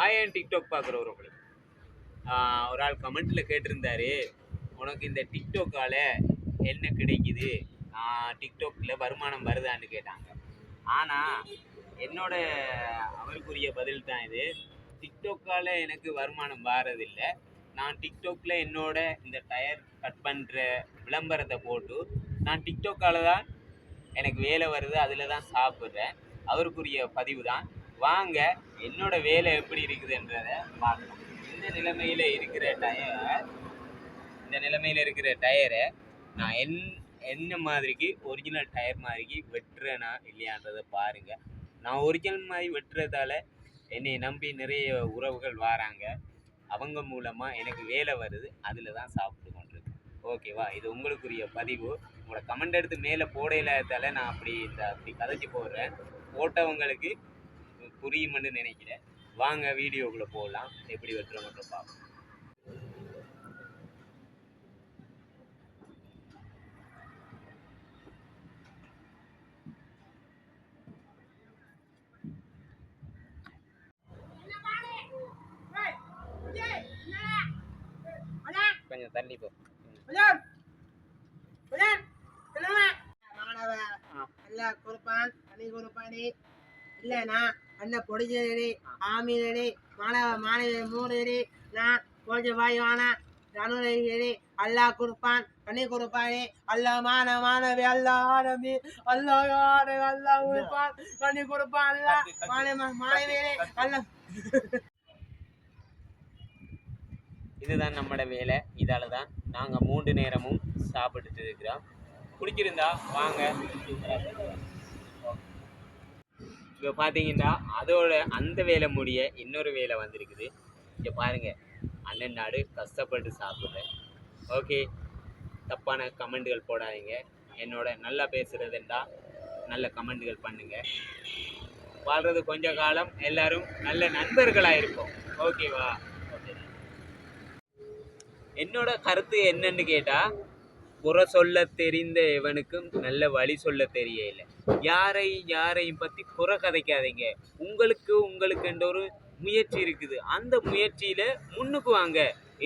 என் TikTok பார்க்குறவர்கள் ஒரு ஆள் கமெண்ட்டில் கேட்டிருந்தாரு, உனக்கு இந்த டிக்டாக்கால் என்ன கிடைக்குது, டிக்டாக்கில் வருமானம் வருதான்னு கேட்டாங்க. ஆனால் என்னோட அவருக்குரிய பதில் தான் இது. டிக்டாக்கால் எனக்கு வருமானம் வாரதில்லை. நான் டிக்டாக்கில் என்னோட இந்த டயர் கட் பண்ணுற விளம்பரத்தை போட்டு நான் டிக்டாக்கால் தான் எனக்கு வேலை வருது, அதில் தான் சாப்பிட்றேன். அவருக்குரிய பதிவு தான். வாங்க என்னோட வேலை எப்படி இருக்குதுன்றதை பார்க்கலாம். இந்த நிலைமையில் இருக்கிற டயரை நான் என்ன மாதிரிக்கு ஒரிஜினல் டயர் மாதிரிக்கு வெட்டுறேனா இல்லையான்றதை பாருங்கள். நான் ஒரிஜினல் மாதிரி வெட்டுறதால என்னை நம்பி நிறைய உறவுகள் வராங்க. அவங்க மூலமாக எனக்கு வேலை வருது, அதில் தான் சாப்பிட்டு கொண்டிருக்கு. ஓகேவா? இது உங்களுக்குரிய பதிவு. உங்களோட கமெண்ட் எடுத்து மேலே போடையிலதால நான் அப்படி கதைச்சி போடுறேன். போட்டவங்களுக்கு புரியுமென்னு நினைக்கிறேன். வாங்க வீடியோக்குள்ளே போகலாம். எப்படி வெட்டுறோம்ன்ற பார்ப்போம். கொஞ்சம் தள்ளி போ. கொடுப்பான் தனி கொடுப்பானே இல்லைண்ணா அண்ணன் பொடிச்சேரி ஆமீனடி மாணவ மாணவி மூணு நான் கொஞ்சம் வாயுவான ஜனவரி அல்லா கொடுப்பான் தனி கொடுப்பானே அல்லா மாணவி அல்லா ஆனவி அல்லா அல்லா கொடுப்பான் தனி கொடுப்பான் அல்லா மாணவியரே அல்ல. இதுதான் நம்மளோட வேலை. இதால தான் நாங்கள் 3 நேரமும் சாப்பிட்டுட்டு இருக்கிறோம். பிடிச்சிருந்தா வாங்க. இப்போ பார்த்தீங்கன்னா அதோட அந்த வேலை முடிய இன்னொரு வேலை வந்திருக்குது. இங்கே பாருங்கள், அண்ணன் நாடு கஷ்டப்பட்டு சாப்பிட்றேன். ஓகே, தப்பான கமெண்ட்டுகள் போடாதீங்க. என்னோட நல்லா பேசுகிறதுண்டா நல்ல கமெண்ட்டுகள் பண்ணுங்கள். வாழ்கிறது கொஞ்ச காலம் எல்லோரும் நல்ல நண்பர்களாக இருப்போம். ஓகேவா? ஓகே. என்னோட கருத்து என்னன்னு கேட்டால், குறை சொல்ல தெரிந்த எவனுக்கும் நல்ல வழி சொல்ல தெரியல. யாரையும் பற்றி குறை கதைக்காதீங்க. உங்களுக்குன்ற ஒரு முயற்சி இருக்குது. அந்த முயற்சியில் முன்னுக்கு வாங்க.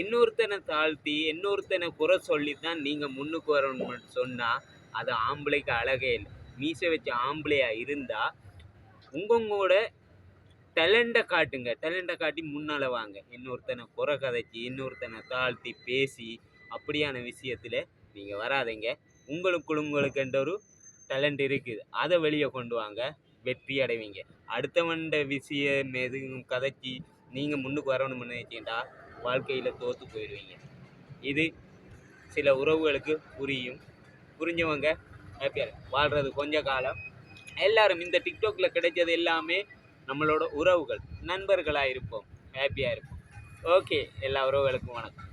இன்னொருத்தனை தாழ்த்தி இன்னொருத்தனை குறை சொல்லி தான் நீங்கள் முன்னுக்கு வரணும்னு சொன்னால் அது ஆம்பளைக்கு அழகே இல்லை. மீசை வச்ச ஆம்பளையாக இருந்தால் உங்களோட டேலண்ட்டை காட்டுங்க. டேலண்ட்டை காட்டி முன்னால் வாங்க. இன்னொருத்தனை குறை கதைச்சி இன்னொருத்தனை தாழ்த்தி பேசி அப்படியான விஷயத்தில் நீங்கள் வராதிங்க. உங்களுக்குன்ற ஒரு டேலண்ட் இருக்குது, அதை வெளியே கொண்டு வாங்க. வெற்றி அடைவீங்க. அடுத்தவண்ட விஷயம் எதுவும் கதைச்சி நீங்கள் முன்னுக்கு வரணும்னு நினைச்சீங்கன்னா வாழ்க்கையில் தோற்று போயிடுவீங்க. இது சில உறவுகளுக்கு புரிஞ்சவங்க ஹாப்பியாக வாழ்கிறது கொஞ்ச காலம். எல்லாரும் இந்த டிக்டாக்ல கிடைச்சது எல்லாமே நம்மளோட உறவுகள், நண்பர்களாக இருப்போம், ஹாப்பியாக இருப்போம். ஓகே, எல்லா உறவுகளுக்கும் வணக்கம்.